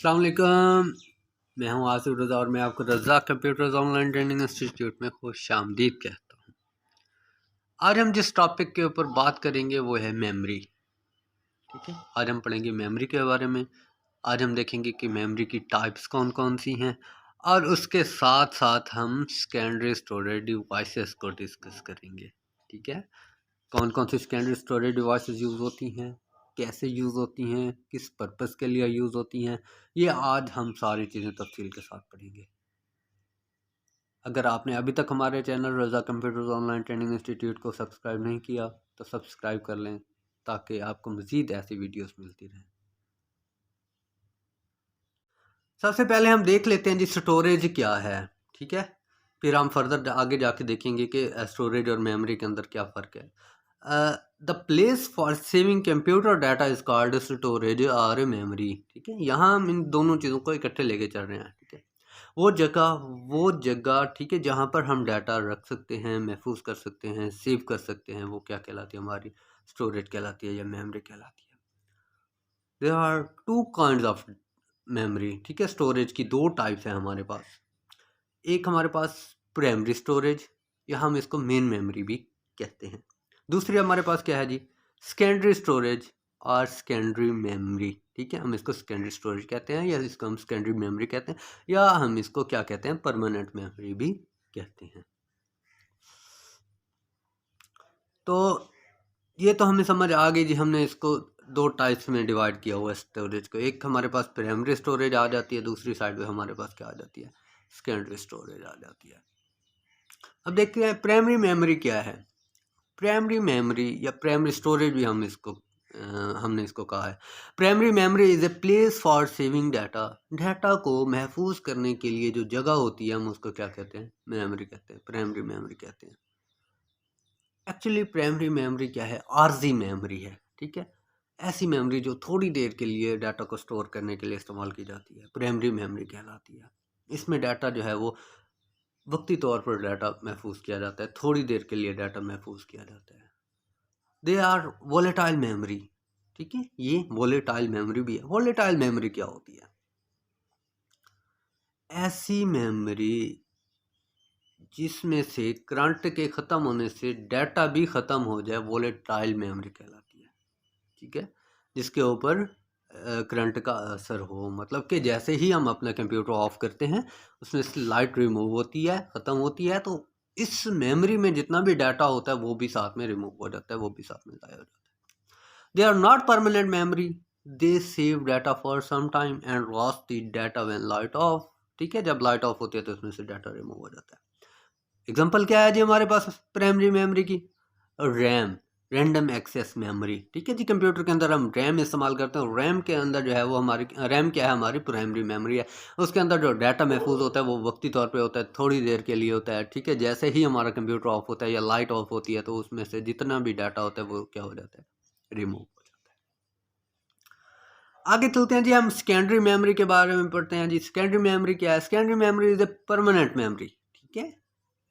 अस्सलाम वालेकुम। मैं हूं आसिफ रज़ा और मैं आपको रज़ा कंप्यूटर्स ऑनलाइन ट्रेनिंग इंस्टीट्यूट में खुश आमदीद कहता हूं। आज हम जिस टॉपिक के ऊपर बात करेंगे वो है मेमोरी। ठीक है, आज हम पढ़ेंगे मेमोरी के बारे में। आज हम देखेंगे कि मेमोरी की टाइप्स कौन कौन सी हैं और उसके साथ साथ हम सेकेंडरी स्टोरेज डिवाइसेस को डिस्कस करेंगे। ठीक है, कौन कौन सी सेकेंडरी स्टोरेज डिवाइसेस यूज़ होती हैं, कैसे यूज़ होती हैं, किस पर्पस के लिए यूज़ होती हैं, ये आज हम सारी चीज़ें तफसील के साथ पढ़ेंगे। अगर आपने अभी तक हमारे चैनल रज़ा कंप्यूटर्स ऑनलाइन ट्रेनिंग इंस्टीट्यूट को सब्सक्राइब नहीं किया तो सब्सक्राइब कर लें ताकि आपको मज़ीद ऐसी वीडियोस मिलती रहें। सबसे पहले हम देख लेते हैं जी स्टोरेज क्या है। ठीक है, फिर हम फर्दर आगे जाके देखेंगे कि स्टोरेज और मेमोरी के अंदर क्या फ़र्क है। The place for saving computer data is called storage और मेमोरी। ठीक है, यहाँ हम इन दोनों चीज़ों को इकट्ठे लेके चल रहे हैं। ठीक है, वो जगह ठीक है जहाँ पर हम डाटा रख सकते हैं, महफूज कर सकते हैं, सेव कर सकते हैं, वो क्या कहलाती है, हमारी स्टोरेज कहलाती है या मेमोरी कहलाती है। There are two kinds of memory. ठीक है, स्टोरेज की दो टाइप्स हैं हमारे पास। एक हमारे पास प्राइमरी स्टोरेज या हम इसको मेन मेमोरी भी कहते हैं। दूसरी हमारे पास क्या है जी, सेकेंडरी स्टोरेज और सेकेंडरी मेमोरी। ठीक है, हम इसको सेकेंडरी स्टोरेज कहते हैं या इसको हम सेकेंडरी मेमोरी कहते हैं या हम इसको क्या कहते हैं, परमानेंट मेमोरी भी कहते हैं। तो ये तो हमें समझ आ गई जी, हमने इसको दो टाइप्स में डिवाइड किया हुआ है स्टोरेज को। एक हमारे पास प्राइमरी स्टोरेज आ जाती है, दूसरी साइड पे हमारे पास क्या आ जाती है, सेकेंडरी स्टोरेज आ जाती है। अब देखते हैं प्राइमरी मेमोरी क्या है। प्राइमरी मेमोरी या प्राइमरी स्टोरेज भी हमने इसको कहा है। Primary memory is a place for saving data. Data को महफूज करने के लिए जो जगह होती है हम उसको क्या कहते हैं, मेमोरी कहते हैं, प्राइमरी मेमोरी कहते हैं। एक्चुअली प्राइमरी मेमोरी क्या है, आर्जी मेमोरी है। ठीक है, ऐसी मेमोरी जो थोड़ी देर के लिए डाटा को स्टोर करने के लिए इस्तेमाल की जाती है, प्राइमरी मेमोरी कहलाती है। इसमें डाटा जो है वो वक्ती तौर पर डाटा महफूज किया जाता है, थोड़ी देर के लिए डाटा महफूज किया जाता है। They are volatile memory. ठीक है, ये वोलेटाइल मेमोरी भी है। वोलेटाइल मेमोरी क्या होती है, ऐसी मेमोरी जिसमें से करंट के ख़त्म होने से डाटा भी ख़त्म हो जाए, वोलेटाइल मेमोरी कहलाती है। ठीक है, जिसके ऊपर करंट का असर हो, मतलब कि जैसे ही हम अपना कंप्यूटर ऑफ करते हैं उसमें से लाइट रिमूव होती है, ख़त्म होती है, तो इस मेमोरी में जितना भी डाटा होता है वो भी साथ में रिमूव हो जाता है, वो भी साथ में गायब हो जाता है। They are not permanent memory, they save data for some time and lost the data when light off. ठीक है, जब लाइट ऑफ होती है तो उसमें से डाटा रिमूव हो जाता है। एग्जाम्पल क्या है जी हमारे पास प्राइमरी मेमोरी की, रैम, रैंडम एक्सेस मेमोरी। ठीक है जी, कंप्यूटर के अंदर हम रैम इस्तेमाल करते हैं। रैम के अंदर जो है वो हमारी रैम क्या है, हमारी प्राइमरी मेमोरी है। उसके अंदर जो डाटा महफूज होता है वो वक्ती तौर पे होता है, थोड़ी देर के लिए होता है। ठीक है, जैसे ही हमारा कंप्यूटर ऑफ होता है या लाइट ऑफ होती है तो उसमें से जितना भी डाटा होता है वो क्या हो जाता है, रिमूव हो जाता है। आगे चलते हैं जी, हम सेकेंडरी मेमोरी के बारे में पढ़ते हैं जी। सेकेंडरी मेमोरी क्या है, secondary memory is a permanent memory. ठीक है,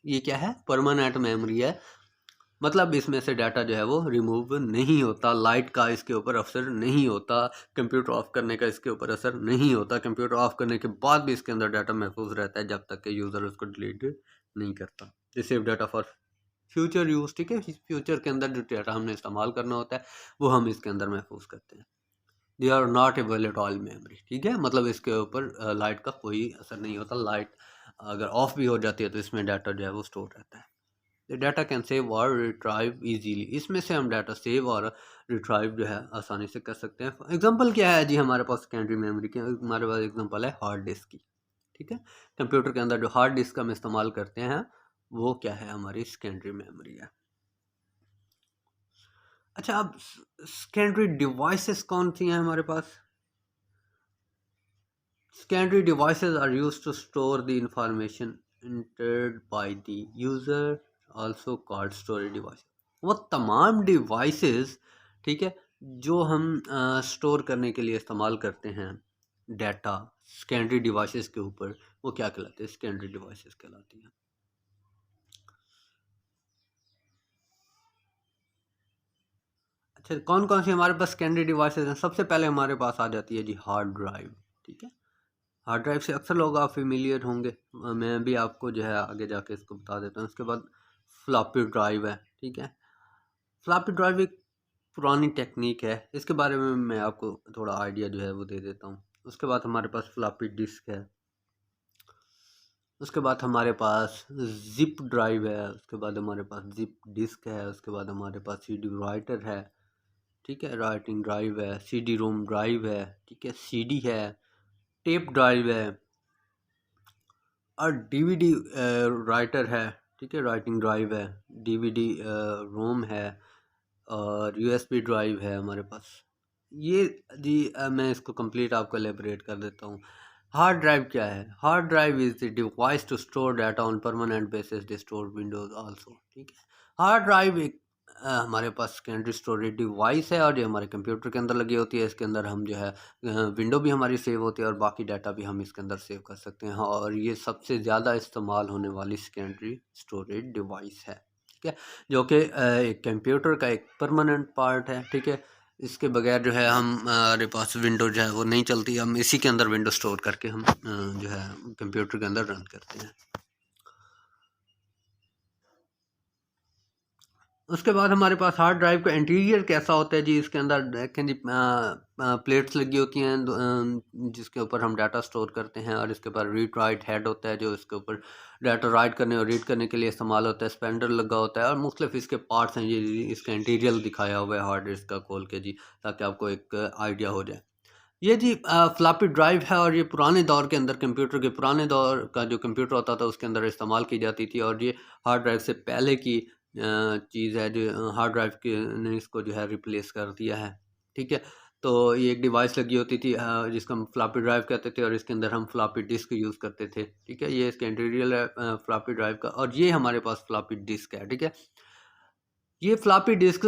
ये क्या है, परमानेंट मेमोरी है। मतलब इसमें से डाटा जो है वो रिमूव नहीं होता, लाइट का इसके ऊपर असर नहीं होता, कंप्यूटर ऑफ करने का इसके ऊपर असर नहीं होता। कंप्यूटर ऑफ करने के बाद भी इसके अंदर डाटा महफूज रहता है जब तक कि यूज़र उसको डिलीट नहीं करता। Receive data for future use. ठीक है, फ्यूचर के अंदर जो डाटा हमने इस्तेमाल करना होता है वो हम इसके अंदर महफूज करते हैं। They are not a volatile memory. ठीक है, मतलब इसके ऊपर लाइट का कोई असर नहीं होता। लाइट अगर ऑफ भी हो जाती है तो इसमें डाटा जो है वो स्टोर रहता है। डाटा कैन सेव और रिट्राइव इजीली। इसमें से हम डाटा सेव और रिट्राइव जो है आसानी से कर सकते हैं। एग्जांपल क्या है जी हमारे पास सेकेंडरी मेमोरी की, हमारे पास एग्जांपल है हार्ड डिस्क की। ठीक है, कंप्यूटर के अंदर जो हार्ड डिस्क हम इस्तेमाल करते हैं वो क्या है, हमारी सेकेंडरी मेमोरी है। अच्छा, अब सेकेंडरी डिवाइसेस कौन सी हैं हमारे पास। Secondary devices are used to store the information entered by the user, also called storage device। वो तमाम डिवाइसेस, ठीक है, जो हम स्टोर करने के लिए इस्तेमाल करते हैं डाटा सेकेंडरी डिवाइसेस के ऊपर, वो क्या कहलाते हैं, सेकेंडरी डिवाइसेस कहलाती हैं। अच्छा, कौन कौन सी हमारे पास सेकेंडरी डिवाइसेस हैं। सबसे पहले हमारे पास आ जाती है जी हार्ड ड्राइव। ठीक है, हार्ड ड्राइव से अक्सर लोग आप फेमिलियर होंगे, मैं भी आपको जो है आगे जाके इसको बता देता हूँ। उसके बाद फ्लॉपी ड्राइव है, ठीक है। फ्लॉपी ड्राइव एक पुरानी टेक्निक है, इसके बारे में मैं आपको थोड़ा आइडिया जो है वो दे देता हूँ। उसके बाद हमारे पास फ्लॉपी डिस्क है, उसके बाद हमारे पास जिप ड्राइव है, उसके बाद हमारे पास जिप डिस्क है, उसके बाद हमारे पास सीडी राइटर है, ठीक है, राइटिंग ड्राइव है, सीडी रोम ड्राइव है, ठीक है, सीडी है, टेप ड्राइव है, और डीवीडी राइटर है, ठीक है, राइटिंग ड्राइव है, डीवीडी रोम है, और यूएसबी ड्राइव है हमारे पास। ये जी मैं इसको कंप्लीट आपको एलेबरेट कर देता हूँ। हार्ड ड्राइव क्या है? Hard drive is the device to store data on permanent basis, they store Windows also, ठीक है। हार्ड ड्राइव एक हमारे पास सेकेंडरी स्टोरेज डिवाइस है, और ये हमारे कंप्यूटर के अंदर लगी होती है। इसके अंदर हम जो है विंडो भी हमारी सेव होती है, और बाकी डाटा भी हम इसके अंदर सेव कर सकते हैं, और ये सबसे ज़्यादा इस्तेमाल होने वाली सेकेंडरी स्टोरेज डिवाइस है, ठीक है, जो कि एक कंप्यूटर का एक परमानेंट पार्ट है, ठीक है। इसके बगैर जो है हमारे पास विंडो जो है वो नहीं चलती, हम इसी के अंदर विंडो स्टोर करके हम जो है कंप्यूटर के अंदर रन करते हैं। उसके बाद हमारे पास हार्ड ड्राइव का इंटीरियर कैसा होता है जी। इसके अंदर देखें जी प्लेट्स लगी होती हैं जिसके ऊपर हम डाटा स्टोर करते हैं, और इसके ऊपर रीड राइट हेड होता है जो इसके ऊपर डाटा राइट करने और रीड करने के लिए इस्तेमाल होता है। स्पेंडर लगा होता है, और मुख्तलिफ इसके पार्ट्स हैं। ये इसका इंटीरियर दिखाया हुआ है हार्ड डिस्क का खोल के जी, ताकि आपको एक आइडिया हो जाए। ये जी फ्लॉपी ड्राइव है, और ये पुराने दौर के अंदर कंप्यूटर के पुराने दौर का जो कंप्यूटर होता था उसके अंदर इस्तेमाल की जाती थी, और ये हार्ड ड्राइव से पहले की चीज़ है जो हार्ड ड्राइव के ने इसको जो है रिप्लेस कर दिया है, ठीक है। तो ये एक डिवाइस लगी होती थी जिसको हम फ्लॉपी ड्राइव कहते थे, और इसके अंदर हम फ्लॉपी डिस्क यूज़ करते थे, ठीक है। ये इसका इंटीरियर है फ्लॉपी ड्राइव का, और ये हमारे पास फ्लॉपी डिस्क है, ठीक है। ये फ्लॉपी डिस्क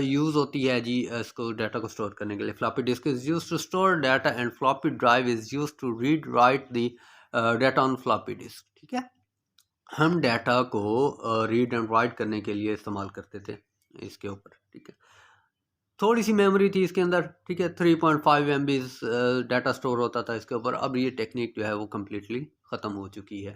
यूज़ होती है जी इसको डाटा को स्टोर करने के लिए। Floppy disk is used to store data, and floppy drive is used to read write the data on floppy disk, ठीक है। हम डाटा को रीड एंड राइट करने के लिए इस्तेमाल करते थे इसके ऊपर, ठीक है। थोड़ी सी मेमोरी थी इसके अंदर, ठीक है। 3.5 MB डाटा स्टोर होता था इसके ऊपर। अब ये टेक्निक जो है वो कम्प्लीटली ख़त्म हो चुकी है।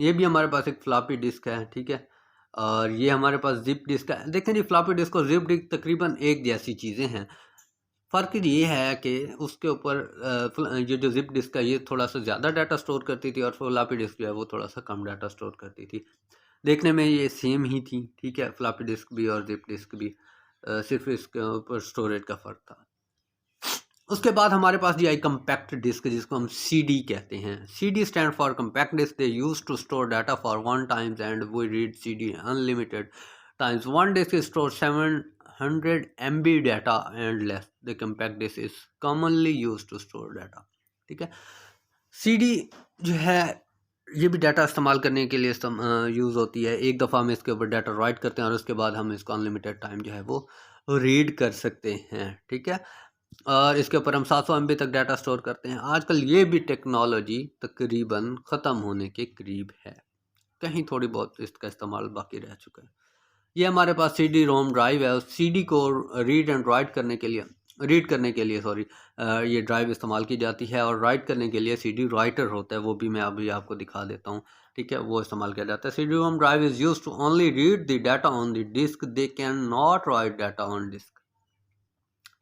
ये भी हमारे पास एक फ्लॉपी डिस्क है, ठीक है, और ये हमारे पास जिप डिस्क है। देखें जी, फ्लॉपी डिस्क और जिप डिस्क तकरीबन एक जैसी चीज़ें हैं। फ़र्क ये है कि उसके ऊपर ये जो जिप डिस्क है ये थोड़ा सा ज़्यादा डाटा स्टोर करती थी, और फ्लॉपी डिस्क जो है वो थोड़ा सा कम डाटा स्टोर करती थी। देखने में ये सेम ही थी, ठीक है, फ्लॉपी डिस्क भी और जिप डिस्क भी, सिर्फ इसके ऊपर स्टोरेज का फ़र्क था। उसके बाद हमारे पास जी आई कम्पैक्ट डिस्क, जिसको हम सीडी कहते हैं। CD stand for compact disk. They use to store data for one times, and we read CD unlimited times. One disk store 700 MB data and less. The compact disk is commonly use to store data, ठीक है। CD जो है ये भी data इस्तेमाल करने के लिए यूज़ होती है। एक दफ़ा हम इसके ऊपर डाटा राइट करते हैं, और उसके बाद हम इसको अनलिमिटेड टाइम जो है वो रीड कर सकते हैं, ठीक है। और इसके ऊपर हम 700 MB तक डाटा स्टोर करते हैं। आजकल ये भी टेक्नोलॉजी तकरीबन ख़त्म होने के करीब है, कहीं थोड़ी बहुत इसका इस्तेमाल बाकी रह चुका है। ये हमारे पास सीडी रोम ड्राइव है। उस सीडी को रीड करने के लिए सॉरी ये ड्राइव इस्तेमाल की जाती है, और राइट करने के लिए सीडी राइटर होता है, वो भी मैं अभी आपको दिखा देता हूँ, ठीक है, वो इस्तेमाल किया जाता है। CD ROM drive is used to only read the data on the disk, they can not write data on disk,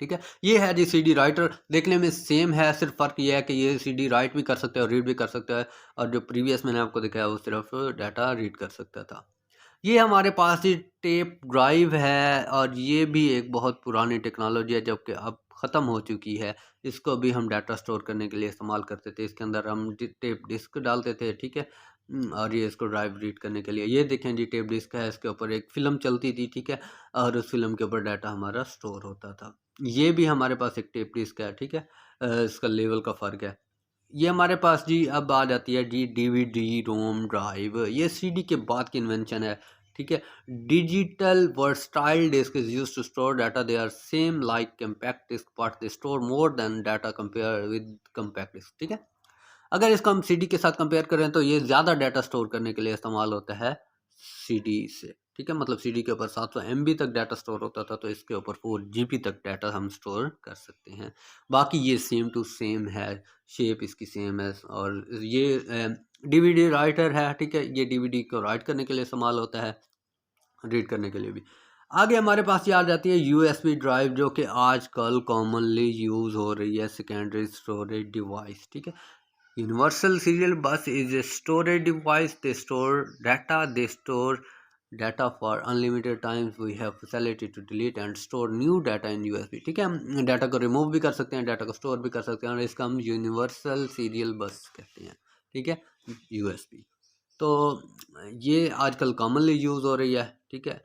ठीक है। ये है जी सीडी राइटर। देखने में सेम है, सिर्फ फ़र्क ये है कि ये सीडी राइट भी कर सकता है और रीड भी कर सकता है, और जो प्रीवियस मैंने आपको दिखाया वो सिर्फ डाटा रीड कर सकता था। ये हमारे पास ये टेप ड्राइव है, और ये भी एक बहुत पुरानी टेक्नोलॉजी है, जबकि अब ख़त्म हो चुकी है। इसको भी हम डाटा स्टोर करने के लिए इस्तेमाल करते थे। इसके अंदर हम टेप डिस्क डालते थे, ठीक है, और ये इसको ड्राइव रीड करने के लिए। ये देखें जी, टेप डिस्क है, इसके ऊपर एक फ़िल्म चलती थी, ठीक है, और उस फिल्म के ऊपर डाटा हमारा स्टोर होता था। ये भी हमारे पास एक टेप डिस्क है, ठीक है। इसका लेवल का फ़र्क है। ये हमारे पास जी अब आ जाती है जी डीवीडी रोम ड्राइव। ये सीडी के बाद की इन्वेंशन है, ठीक है। Digital versatile disk is used to store data. They are same like compact disk, but they store more than data compare with compact disk, ठीक है। अगर इसको हम सीडी के साथ कंपेयर करें तो ये ज़्यादा डाटा स्टोर करने के लिए इस्तेमाल होता है सीडी से। ठीक है, मतलब सीडी के ऊपर 700 MB तक डाटा स्टोर होता था, तो इसके ऊपर 4 GB तक डाटा हम स्टोर कर सकते हैं। बाकी ये सेम टू सेम है, शेप इसकी सेम है, और ये DVD राइटर है, ठीक है, ये DVD को राइट करने के लिए इस्तेमाल होता है, रीड करने के लिए भी। आगे हमारे पास ये आ जाती है USB ड्राइव, जो कि आजकल कॉमनली यूज़ हो रही है सेकेंडरी स्टोरेज डिवाइस, ठीक है। यूनिवर्सल सीरियल बस is a storage device, they store data for unlimited times. We have facility to delete and store new data in USB, ठीक है, हम डाटा को रिमूव भी कर सकते हैं, डाटा को स्टोर भी कर सकते हैं, और इसका हम यूनिवर्सल सीरियल बस कहते हैं, ठीक है, USB। तो ये आजकल कॉमनली यूज़ हो रही है, ठीक है।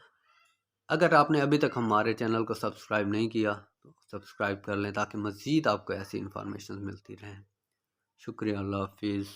अगर आपने अभी तक हमारे चैनल को सब्सक्राइब नहीं किया तो सब्सक्राइब कर लें, ताकि मज़ीद आपको ऐसी इन्फॉर्मेशन मिलती रहें। शुक्रिया, अल्लाह हाफिज़।